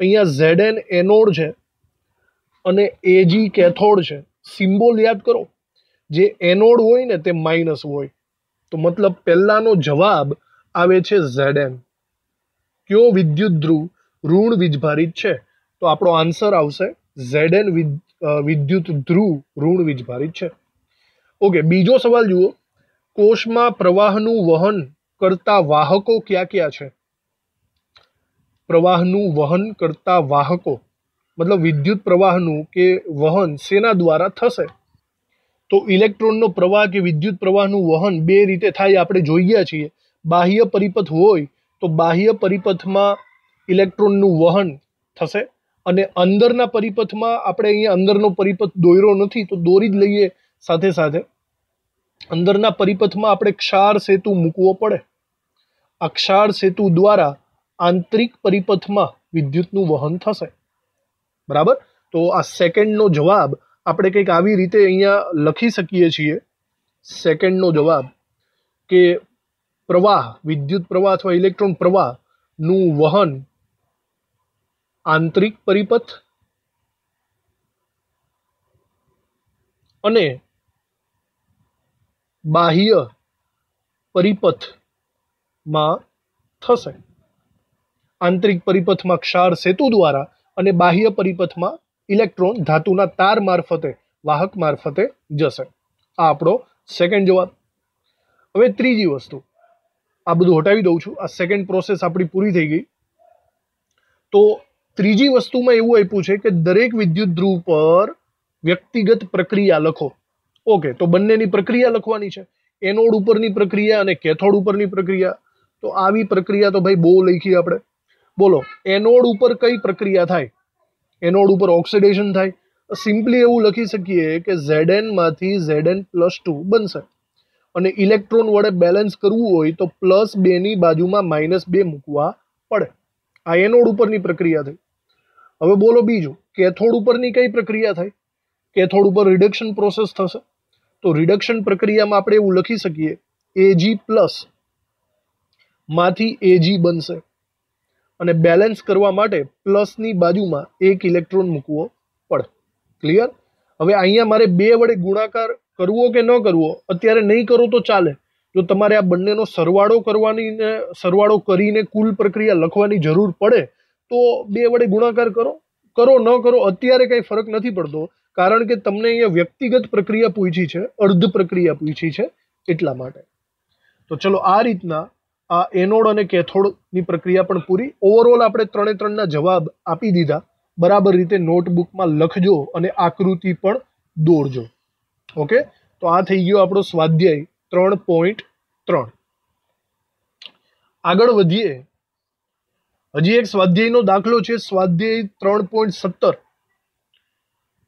અહીંયા Zn એનોડ છે અને Ag કેથોડ છે. સિમ્બોલ યાદ કરો, જે એનોડ હોય ને તે માઇનસ હોય. તો મતલબ પહેલાનો જવાબ આવે છે Zn. કયો વિદ્યુત ધ્રુવ ઋણ વીજભારિત છે? તો આપણો આન્સર આવશે Zn વિદ્યુત ધ્રુવ ઋણ વીજભારિત છે. ઓકે, બીજો સવાલ જુઓ, કોષમાં પ્રવાહનું વહન કરતા વાહકો કયા કયા છે? પ્રવાહનું વહન કરતા વાહકો મતલબ વિદ્યુત પ્રવાહનું કે વહન શેના દ્વારા થશે? તો ઇલેક્ટ્રોનનો પ્રવાહ કે વિદ્યુત પ્રવાહનું વહન બે રીતે થાય, આપણે જોઈએ છીએ. બાહ્ય પરિપથ હોય તો બાહ્ય પરિપથમાં ઇલેક્ટ્રોનનું વહન થશે અને અંદરના પરિપથમાં, આપણે અહીંયા અંદરનો પરિપથ દોર્યો નથી તો દોરી જ લઈએ સાથે સાથે, અંદરના પરિપથમાં આપણે ક્ષાર સેતુ મૂકવો પડે. આ ક્ષાર સેતુ દ્વારા આંતરિક પરિપથમાં વિદ્યુતનું વહન થશે. બરાબર? તો આ સેકન્ડનો જવાબ આપણે કંઈક આવી રીતે અહીંયા લખી શકીએ છીએ. સેકન્ડનો જવાબ કે પ્રવાહ, વિદ્યુત પ્રવાહ અથવા ઇલેક્ટ્રોન પ્રવાહનું વહન આંતરિક પરિપથ અને બાહ્ય પરિપથમાં થશે. આંતરિક પરિપથમાં ક્ષાર સેતુ દ્વારા અને બાહ્ય પરિપથમાં ઇલેક્ટ્રોન ધાતુના તાર મારફતે, વાહક મારફતે જશે. આ આપણો સેકન્ડ જવાબ. હવે ત્રીજી વસ્તુ, આ બધું હટાવી દઉં છું, આ સેકન્ડ પ્રોસેસ આપણી પૂરી થઈ ગઈ. તો ત્રીજી વસ્તુમાં એવું આપ્યું છે કે દરેક વિદ્યુત ધ્રુવ પર વ્યક્તિગત પ્રક્રિયા લખો. ઓકે, તો બંનેની પ્રક્રિયા લખવાની છે, એનોડ ઉપરની પ્રક્રિયા અને કેથોડ ઉપરની પ્રક્રિયા. તો આવી પ્રક્રિયા તો ભાઈ બહુ લખી આપણે. બોલો, એનોડ ઉપર કઈ પ્રક્રિયા થાય? એનોડ ઉપર ઓક્સિડેશન થાય. સિમ્પલી એવું લખી શકીએ કે Zn માંથી Zn+2 બનશે અને ઇલેક્ટ્રોન વડે બેલેન્સ કરવું હોય તો +2 ની બાજુમાં -2 મૂકવા પડે. આ એનોડ ઉપરની પ્રક્રિયા થઈ. હવે બોલો બીજું, કેથોડ ઉપરની કઈ પ્રક્રિયા થાય? કેથોડ ઉપર રિડક્શન પ્રોસેસ થશે. તો રિડક્શન પ્રક્રિયામાં આપણે એવું લખી શકીએ Ag+ માંથી Ag બનશે અને બેલેન્સ કરવા માટે પ્લસની બાજુમાં એક ઇલેક્ટ્રોન મૂકવો પડે. ક્લિયર? હવે અહીંયા મારે 2 વડે ગુણાકાર કરવો કે ન કરવો, અત્યારે નહીં કરો તો ચાલે. જો તમારે આ બંનેનો સરવાળો કરવાની ને સરવાળો કરીને કુલ પ્રક્રિયા લખવાની જરૂર પડે તો 2 વડે ગુણાકાર કરો. કરો ન કરો અત્યારે કંઈ ફરક નથી પડતો, કારણ કે તમને અહીંયા વ્યક્તિગત પ્રક્રિયા પૂછી છે, અર્ધ પ્રક્રિયા પૂછી છે, એટલા માટે. તો ચલો, આ રીતના આ એનોડ અને કેથોડની પ્રક્રિયા પણ પૂરી. ઓવરઓલ આપણે 3 જવાબ આપી દીધા. બરાબર રીતે નોટબુકમાં લખજો અને આકૃતિ પણ દોરજો. ઓકે, તો આ થઈ ગયો આપણો સ્વાધ્યાય 3.3. આગળ વધીએ. હજી એક સ્વાધ્યાયનો દાખલો છે, સ્વાધ્યાય 3.17.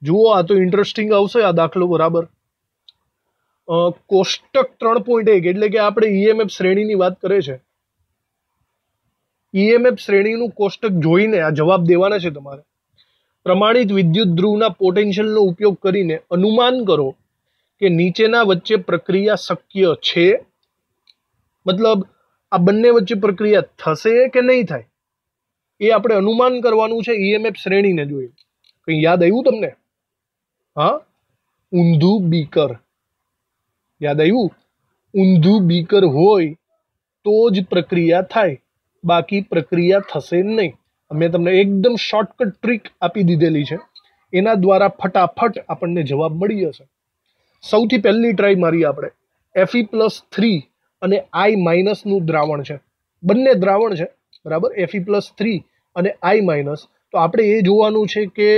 જુઓ, આ તો ઇન્ટરેસ્ટિંગ આવશે આ દાખલો. બરાબર, કોષ્ટક 3.1 એટલે કે આપણે EMF શ્રેણીની વાત કરે છે. EMF શ્રેણીનું કોષ્ટક જોઈને આ જવાબ દેવાના છે તમારે. પ્રમાણિત વિદ્યુત ધ્રુવના પોટેન્શિયલનો ઉપયોગ કરીને અનુમાન કરો કે નીચેના વચ્ચે પ્રક્રિયા શક્ય છે. મતલબ આ બંને વચ્ચે પ્રક્રિયા થશે કે નહીં થાય એ આપણે અનુમાન કરવાનું છે EMF શ્રેણીને જોઈ. કંઈ યાદ આવ્યું તમને? હા, ઊંધું બીકર યાદ આવ્યું? ઊંધું બીકર હોય તો જ પ્રક્રિયા થાય, બાકી પ્રક્રિયા થશે નહીં. મેં તમને એકદમ શોર્ટકટ ટ્રીક આપી દીધેલી છે, એના દ્વારા ફટાફટ આપણને જવાબ મળી જશે. સૌથી પહેલી ટ્રાય મારી આપણે. Fe+3 અને I- નું દ્રાવણ છે, બંને દ્રાવણ છે. બરાબર, Fe+3 અને I-. તો આપણે એ જોવાનું છે કે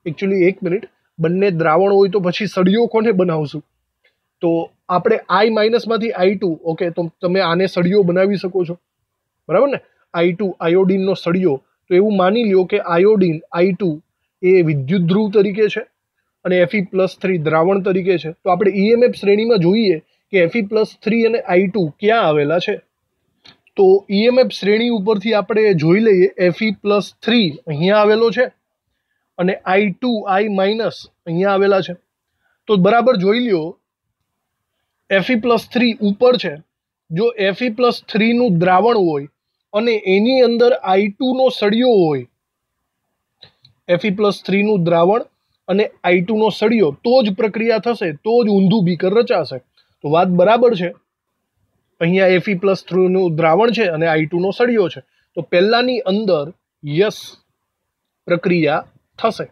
એકચ્યુઅલી 1 મિનિટ, બંને દ્રાવણ હોય તો પછી સળિયો કોને બનાવશું? તો આપણે I માઇનસમાંથી I2, ઓકે, તો તમે આને સળિયો બનાવી શકો છો, બરાબર ને? I2 આયોડિનનો સળિયો, તો એવું માની લ્યો કે આયોડિન I2 એ વિદ્યુત ધ્રુવ તરીકે છે અને Fe+3 દ્રાવણ તરીકે છે. તો આપણે EMF શ્રેણીમાં જોઈએ કે Fe+3 અને I2 ક્યાં આવેલા છે. તો EMF શ્રેણી ઉપરથી આપણે જોઈ લઈએ Fe+3 અહીંયા આવેલો છે અને I2 I માઇનસ અહીંયા આવેલા છે. તો બરાબર જોઈ લ્યો, Fe+3 ઉપર છે. જો Fe+3 નું દ્રાવણ હોય અને એની અંદર I2 નો સળિયો હોય, Fe+3 નું દ્રાવણ અને I2 નો સળિયો, તો જ પ્રક્રિયા થશે, તો જ ઊંધું બીકર રચાશે. તો વાત બરાબર છે. અહીંયા Fe+3 નું દ્રાવણ છે અને I2 નો સળિયો છે, તો પહેલાની અંદર યસ પ્રક્રિયા થશે,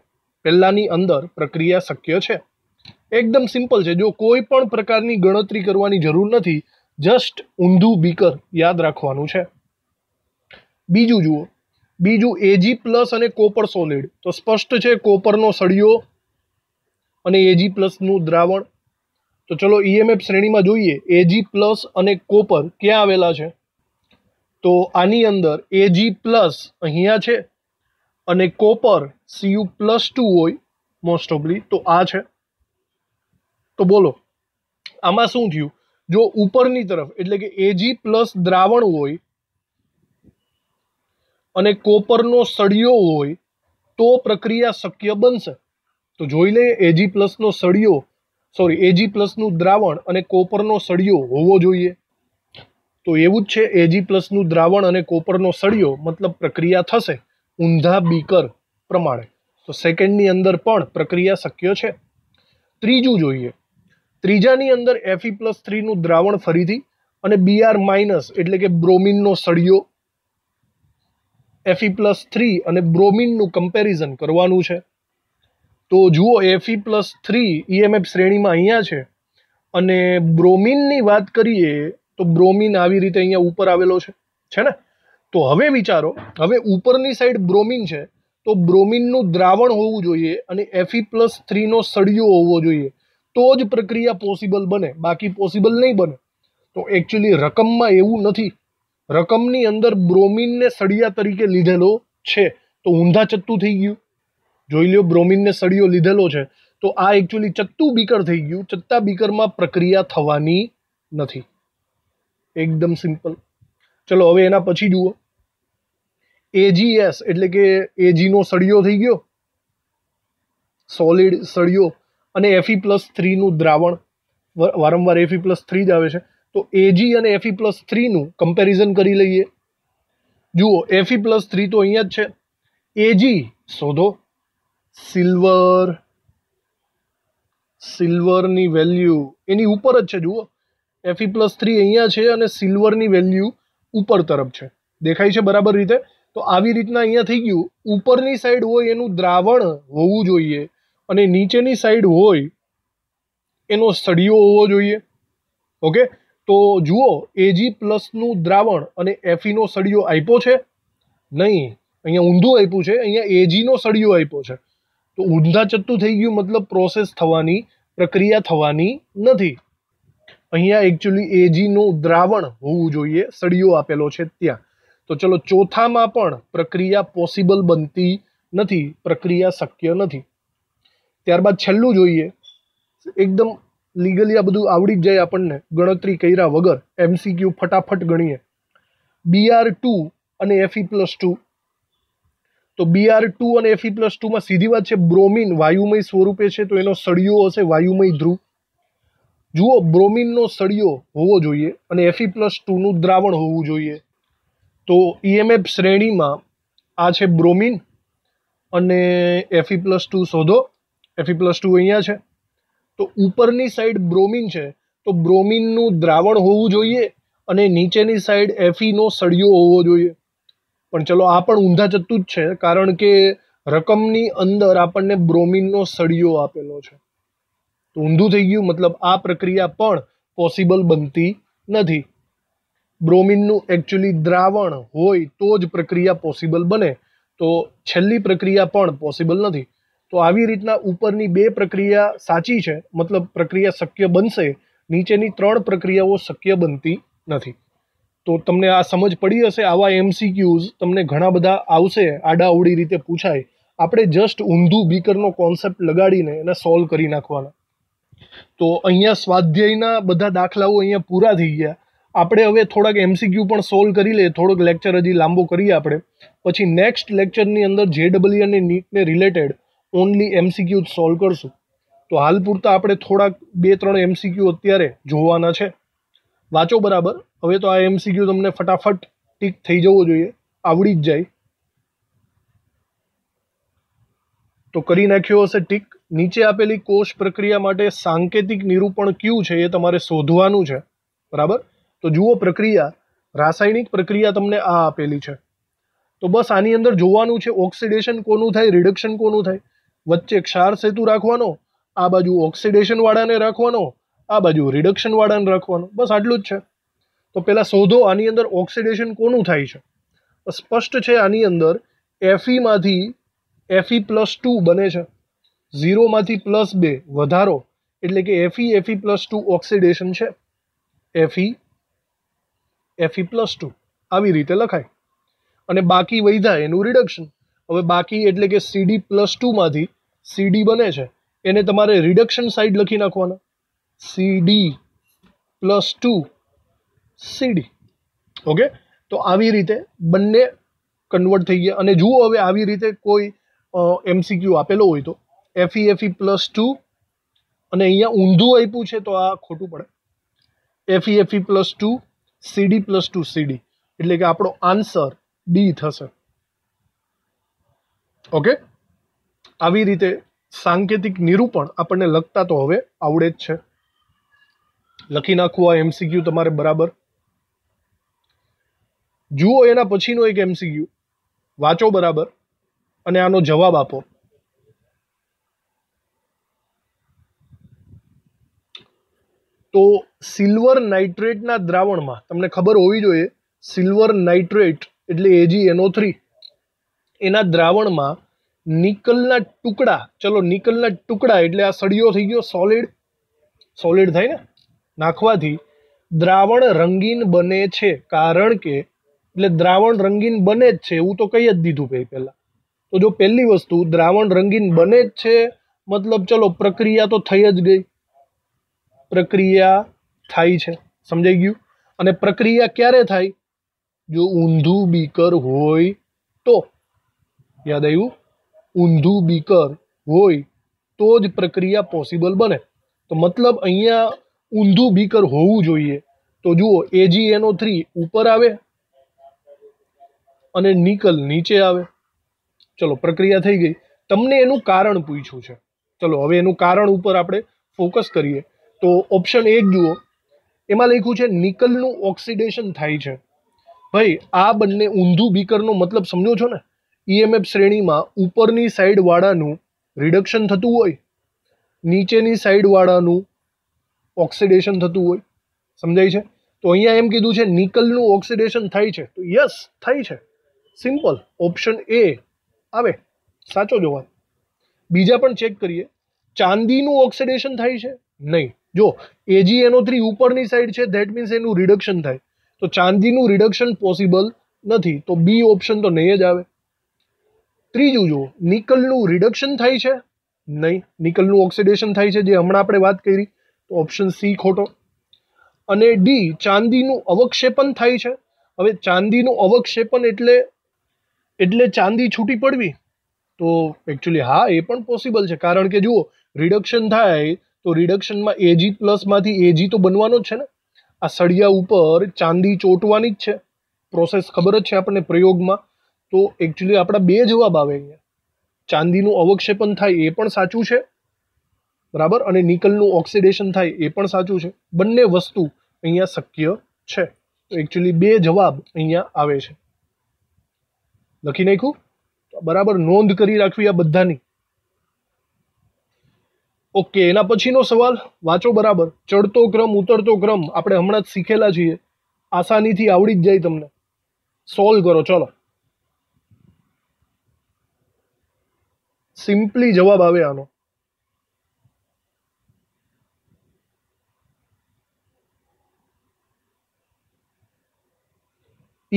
પહેલાની અંદર પ્રક્રિયા શક્ય છે. એકદમ સિમ્પલ છે. જો કોઈ પણ પ્રકારની ગણતરી કરવાની જરૂર નથી, જસ્ટ ઊંધું બીકર યાદ રાખવાનું છે. બીજું જુઓ, બીજું Ag+ અને કોપર સોલિડ. તો સ્પષ્ટ છે, કોપરનો સળિયો અને Ag+ નું દ્રાવણ. તો ચલો EMF શ્રેણીમાં જોઈએ, Ag+ અને કોપર ક્યાં આવેલા છે. તો આની અંદર Ag+ અહીંયા છે અને કોપર Cu+2 હોય મોસ્ટ ઓફલી, તો આ છે. તો બોલો આમાં શું થયું? જો ઉપરની તરફ એટલે કે Ag+ દ્રાવણ હોય અને કોપરનો સળિયો હોય તો પ્રક્રિયા શક્ય બનશે. તો જોઈ લઈએ, Ag+ નો સળિયો, સોરી, Ag+ નું દ્રાવણ અને કોપરનો સળિયો હોવો જોઈએ. તો એવું જ છે, Ag+ નું દ્રાવણ અને કોપરનો સળિયો, મતલબ પ્રક્રિયા થશે ઊંધા બીકર પ્રમાણે. તો સેકન્ડની અંદર પણ પ્રક્રિયા શક્ય છે. ત્રીજું જોઈએ, ત્રીજાની અંદર Fe+3 નું દ્રાવણ ફરીથી અને Br- એટલે કે બ્રોમિનનો સળિયો, Fe+3 અને બ્રોમિનનું કમ્પેરિઝન કરવાનું છે. તો જુઓ, Fe+3 EMF શ્રેણીમાં અહીંયા છે અને બ્રોમિનની વાત કરીએ તો બ્રોમિન આવી રીતે અહીંયા ઉપર આવેલો છે ને? તો હવે વિચારો, હવે ઉપરની સાઈડ બ્રોમિન છે, તો બ્રોમિનનું દ્રાવણ હોવું જોઈએ અને Fe+3 નો સળિયો હોવો જોઈએ, તો જ પ્રક્રિયા પોસિબલ બને, બાકી પોસિબલ નહીં બને. તો એકચ્યુઅલી રકમમાં એવું નથી. રકમની અંદર બ્રોમિનને સળિયા તરીકે લીધેલો છે, તો ઊંધા ચત્તુ થઈ ગયું. જોઈ લ્યો, બ્રોમિનને સળિયો લીધેલો છે, તો આ એકચ્યુઅલી ચત્તુ બીકર થઈ ગયું. ચત્તા બીકરમાં પ્રક્રિયા થવાની નથી. એકદમ સિમ્પલ. ચલો હવે એના પછી જુઓ, Ags એટલે કે Ag નો સળિયો થઈ ગયો, સોલિડ સળિયો, અને Fe+3 નું દ્રાવણ, વારંવાર Fe+3 જ આવે છે. તો Ag અને Fe+3 નું કમ્પેરિઝન કરી લઈએ. જુઓ, Fe+3 તો અહીંયા જ છે. Ag શોધો, સિલ્વરની વેલ્યુ એની ઉપર જ છે. જુઓ, Fe+3 અહીંયા છે અને સિલ્વરની વેલ્યુ ઉપર તરફ છે, દેખાય છે બરાબર રીતે? તો આવી રીતના અહીંયા થઈ ગયું, ઉપરની સાઈડ હોય એનું દ્રાવણ હોવું જોઈએ અને નીચેની સાઈડ હોય એનો સળિયો હોવો જોઈએ. ઓકે, તો જુઓ, Ag+ નું દ્રાવણ અને Fe નો સળિયો આપ્યો છે નહીં, અહીંયા ઊંધું આપ્યું છે, અહીંયા Ag નો સળિયો આપ્યો છે. તો ઊંધા ચત્તુ થઈ ગયું, મતલબ પ્રોસેસ થવાની, પ્રક્રિયા થવાની નથી. અહીંયા એકચ્યુઅલી Ag નું દ્રાવણ હોવું જોઈએ, સળિયો આપેલો છે ત્યાં. તો ચલો ચોથામાં પણ પ્રક્રિયા પોસિબલ બનતી નથી, પ્રક્રિયા શક્ય નથી. ત્યારબાદ છેલ્લું જોઈએ, એકદમ લીગલી આ બધું આવડી જ જાય આપણને, ગણતરી કર્યા વગર, MCQ ફટાફટ ગણીએ. Br2 અને Fe+2. તો Br2 અને Fe+2 માં સીધી વાત છે, બ્રોમિન વાયુમય સ્વરૂપે છે, તો એનો સળિયો હશે વાયુમય ધ્રુવ. જુઓ, બ્રોમિનનો સળિયો હોવો જોઈએ અને Fe+2 નું દ્રાવણ હોવું જોઈએ. તો EMF શ્રેણીમાં આ છે બ્રોમિન અને Fe+2 શોધો. Fe+2 અહીંયા છે, તો ઉપરની સાઈડ બ્રોમિન છે, તો બ્રોમિનનું દ્રાવણ હોવું જોઈએ અને નીચેની સાઈડ Fe નો સળિયો હોવો જોઈએ. પણ ચલો આ પણ ઊંધા ચત્તુ જ છે, કારણ કે રકમની અંદર આપણને બ્રોમિનનો સળિયો આપેલો છે, તો ઊંધું થઈ ગયું, મતલબ આ પ્રક્રિયા પણ પોસિબલ બનતી નથી. બ્રોમિનનું એકચ્યુઅલી દ્રાવણ હોય તો જ પ્રક્રિયા પોસિબલ બને, તો છેલ્લી પ્રક્રિયા પણ પોસિબલ નથી. તો આવી રીતના ઉપરની બે પ્રક્રિયા સાચી છે, મતલબ પ્રક્રિયા શક્ય બનશે નીચેની 3 પ્રક્રિયાઓ શક્ય બનતી નથી. તો તમને આ સમજ પડી હશે. આવા MCQs તમને ઘણા બધા આવશે, આડાઅવળી રીતે પૂછાય. આપણે જસ્ટ ઊંધું બીકરનો કોન્સેપ્ટ લગાડીને એને સોલ્વ કરી નાખવાના. તો અહીંયા સ્વાધ્યાયના બધા દાખલાઓ અહીંયા પૂરા થઈ ગયા. આપણે હવે થોડાક MCQ પણ સોલ્વ કરી લઈએ. થોડોક લેક્ચર હજી લાંબો કરીએ આપણે. પછી નેક્સ્ટ લેક્ચરની અંદર JEE અને નીટને રિલેટેડ ઓનલી MCQ સોલ્વ કરશું. તો હાલ પૂરતા આપણે થોડાક 2-3 MCQ અત્યારે જોવાના છે. વાંચો બરાબર. હવે તો આ MCQ તમને ફટાફટ ટીક થઈ જવો જોઈએ, આવડી જ જાય. તો કરી નાખ્યો હશે ટીક. નીચે આપેલી કોષ પ્રક્રિયા માટે સાંકેતિક નિરૂપણ કયું છે એ તમારે શોધવાનું છે. બરાબર. તો જુઓ પ્રક્રિયા, રાસાયણિક પ્રક્રિયા તમને આ આપેલી છે. તો બસ આની અંદર જોવાનું છે ઓક્સિડેશન કોનું થાય, રિડક્શન કોનું થાય. વચ્ચે ક્ષાર સેતુ રાખવાનો, આ બાજુ ઓક્સિડેશન વાળાને રાખવાનો, આ બાજુ રિડક્શન વાળાને રાખવાનો. બસ આટલું જ છે. તો પહેલા શોધો આની અંદર ઓક્સિડેશન કોનું થાય છે. સ્પષ્ટ છે આની અંદર Fe માંથી Fe+2 બને છે. 0 માંથી +2 વધારો એટલે કે Fe+2 ઓક્સિડેશન છે. Fe+2 આવી રીતે લખાય. અને બાકી વધ્યા એનું રિડક્શન. હવે બાકી એટલે કે CD+2 માંથી CD બને છે, એને તમારે રિડક્શન સાઈડ લખી નાખવાના. CD+2 CD. ઓકે. તો આવી રીતે બંને કન્વર્ટ થઈ ગયા. અને જુઓ હવે આવી રીતે કોઈ MCQ આપેલો હોય તો Fe+2 અને અહીંયા ઊંધું આપ્યું છે તો આ ખોટું પડે. Fe+2 CD+2 CD એટલે કે આપણો આન્સર ડી થશે. ઓકે. આવી રીતે સાંકેતિક નિરૂપણ આપણને લખતા તો હવે આવડે જ છે. લખી નાખવું આ MCQ તમારે બરાબર. જુઓ એના પછીનો એક MCQ, વાંચો બરાબર અને આનો જવાબ આપો. તો સિલ્વર નાઇટ્રેટના દ્રાવણમાં તમને ખબર હોવી જોઈએ, સિલ્વર નાઇટ્રેટ એટલે AgNO3, એના દ્રાવણમાં નિકલના ટુકડા, ચલો નિકલના ટુકડા એટલે આ સળિયો થઈ ગયો, સોલિડ થાય ને, નાખવાથી દ્રાવણ રંગીન બને છે. કારણ કે એટલે દ્રાવણ રંગીન બને જ છે એવું તો કહી જ દીધું પહેલા. તો જો પહેલી વસ્તુ દ્રાવણ રંગીન બને જ છે મતલબ ચલો પ્રક્રિયા તો થઈ જ ગઈ, પ્રક્રિયા થાય છે. સમજાઈ ગયું. અને પ્રક્રિયા ક્યારે થાય? જો ઊંધું બીકર હોય તો. યાદ આવ્યું? ઊંધું બીકર હોય તો જ પ્રક્રિયા પોસિબલ બને. તો મતલબ અહીંયા ઊંધું બીકર હોવું જોઈએ. તો જુઓ AgNO3 ઉપર આવે અને નિકલ નીચે આવે. ચલો પ્રક્રિયા થઈ ગઈ. તમને એનું કારણ પૂછ્યું છે. ચલો હવે એનું કારણ ઉપર આપણે ફોકસ કરીએ. તો ઓપ્શન 1 જુઓ, એમાં લખ્યું છે નિકલનું ઓક્સિડેશન થાય છે. ભાઈ આ બંને ઊંધું બીકરનો મતલબ સમજો છો ને? EMF શ્રેણીમાં ઉપરની સાઈડ વાળાનું રિડક્શન થતું હોય, નીચેની સાઈડ વાળાનું ઓક્સિડેશન થતું હોય. સમજાય છે? તો અહીંયા એમ કીધું છે નિકલનું ઓક્સિડેશન થાય છે. તો યસ થાય છે. સિમ્પલ. ઓપ્શન A આવે સાચો જવાબ. બીજા પણ ચેક કરીએ. ચાંદીનું ઓક્સિડેશન થાય છે? નહીં. જો AgNO3 ઉપરની સાઈડ છે, ધેટ મીન્સ એનું રિડક્શન થાય. તો ચાંદીનું રિડક્શન પોસિબલ નથી. તો બી ઓપ્શન તો નહીં જ આવે. ત્રીજું જુઓ, નિકલનું રિડક્શન થાય છે? નહીં. નિકલનું ઓક્સિડેશન થાય છે, જે હમણાં આપણે વાત કરી. તો ઓપ્શન સી ખોટો. અને ડી, ચાંદીનું અવક્ષેપન થાય છે. હવે ચાંદીનું અવક્ષેપન એટલે ચાંદી છૂટી પડવી. તો એકચ્યુઅલી હા, એ પણ પોસિબલ છે. કારણ કે જુઓ રિડક્શન થાય તો રિડક્શનમાં Ag+ માંથી Ag તો બનવાનો જ છે ને. આ સળિયા ઉપર ચાંદી ચોંટવાની જ છે. પ્રોસેસ ખબર જ છે આપણને પ્રયોગમાં. તો એકચ્યુઅલી આપણા 2 જવાબ આવે અહીંયા. ચાંદીનું અવક્ષેપન થાય એ પણ સાચું છે, બરાબર, અને નિકલનું ઓક્સિડેશન થાય એ પણ સાચું છે. બંને વસ્તુ અહીંયા શક્ય છે. તો એકચ્યુઅલી 2 જવાબ અહીંયા આવે છે. લખી નાખ્યું? બરાબર, નોંધ કરી રાખવી આ બધાની. ઓકે. એના પછીનો સવાલ વાંચો બરાબર. ચડતો ક્રમ ઉતરતો ક્રમ આપણે હમણાં જ શીખેલા છીએ, આસાનીથી આવડી જ જાય તમને. સોલ્વ કરો. ચલો સિમ્પલી જવાબ આવે આનો.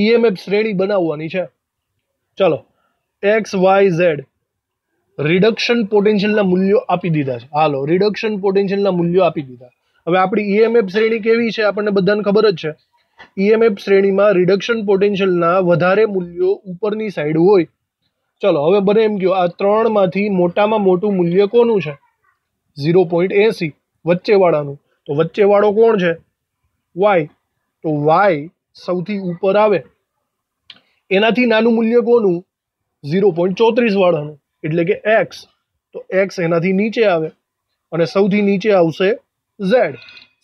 ઈએમએફ શ્રેણી બનાવવાની છે. ચલો, એક્સ વાય ઝેડ રિડક્શન પોટેન્શિયલના મૂલ્યો આપી દીધા છે. હાલો, રિડક્શન પોટેન્શિયલના મૂલ્યો આપી દીધા. હવે આપણી ઈએમએફ શ્રેણી કેવી છે આપણને બધાને ખબર જ છે. ઈએમએફ શ્રેણીમાં રિડક્શન પોટેન્શિયલના વધારે મૂલ્યો ઉપરની સાઈડ હોય. ચલો હવે બને એમ કહો, આ ત્રણમાંથી મોટામાં મોટું મૂલ્ય કોનું છે? 0.80 વચ્ચેવાળાનું. તો વચ્ચેવાળો કોણ છે? વાય. તો વાય સૌથી ઉપર આવે. એનાથી નાનું મૂલ્ય કોનું? 0.34 વાળાનું, એટલે કે એક્સ. તો એક્સ એનાથી નીચે આવે અને સૌથી નીચે આવશે ઝેડ.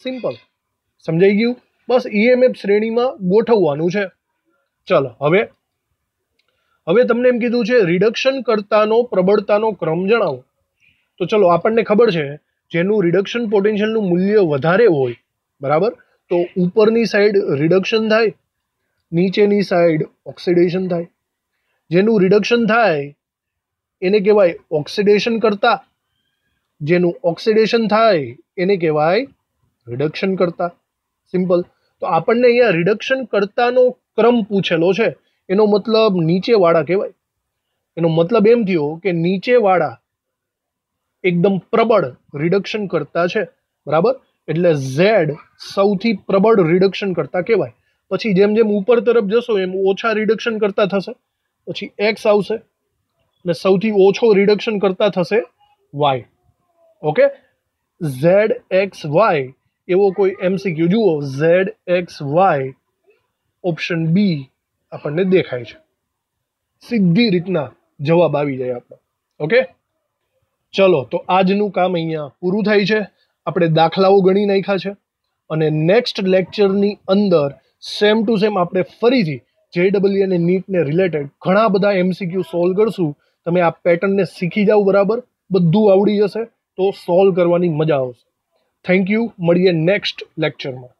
સિમ્પલ, સમજાઈ ગયું? બસ ઈએમએફ શ્રેણીમાં ગોઠવવાનું છે. ચલો હવે તમને એમ કીધું છે રિડક્શન કરતાનો પ્રબળતાનો ક્રમ જણાવો. તો ચલો, આપણને ખબર છે જેનું રિડક્શન પોટેન્શિયલનું મૂલ્ય વધારે હોય, બરાબર, તો ઉપરની સાઈડ રિડક્શન થાય, નીચેની સાઈડ ઓક્સિડેશન થાય. જેનું રિડક્શન થાય એને કહેવાય ઓક્સિડેશન કરતા, જેનું ઓક્સિડેશન થાય એને કહેવાય રિડક્શન કરતા. સિમ્પલ. તો આપણને અહીંયા રિડક્શન કરતાનો ક્રમ પૂછેલો છે, એનો મતલબ નીચેવાળા કહેવાય. એનો મતલબ એમ થયો કે નીચેવાળા એકદમ પ્રબળ રિડક્શન કરતા છે, બરાબર. એટલે ઝેડ સૌથી પ્રબળ રિડક્શન કરતા કહેવાય. પછી જેમ જેમ ઉપર તરફ જશો એમ ઓછા રિડક્શન કરતા થશે. પછી એક્સ આવશે અને સૌથી ઓછો રિડક્શન કરતા થશે Y. Okay, Z X Y એવો કોઈ એમસીક્યુ જુઓ, Z X Y option B આપણને દેખાય છે. સીધી રીતના જવાબ આવી જાય આપણો. ઓકે, ચલો તો આજનું કામ અહીંયા પૂરું થાય છે. આપણે દાખલાઓ ગણી નાખ્યા છે અને નેક્સ્ટ લેક્ચરની અંદર સેમ ટુ સેમ આપણે ફરીથી JEE અને નીટને રિલેટેડ ઘણા બધા એમસીક્યુ સોલ્વ કરશું. તમે આ પેટર્નને શીખી જાઓ, બરાબર, બધું આવડી જશે તો સોલ્વ કરવાની મજા આવશે. Thank you. મળીએ નેક્સ્ટ લેક્ચરમાં.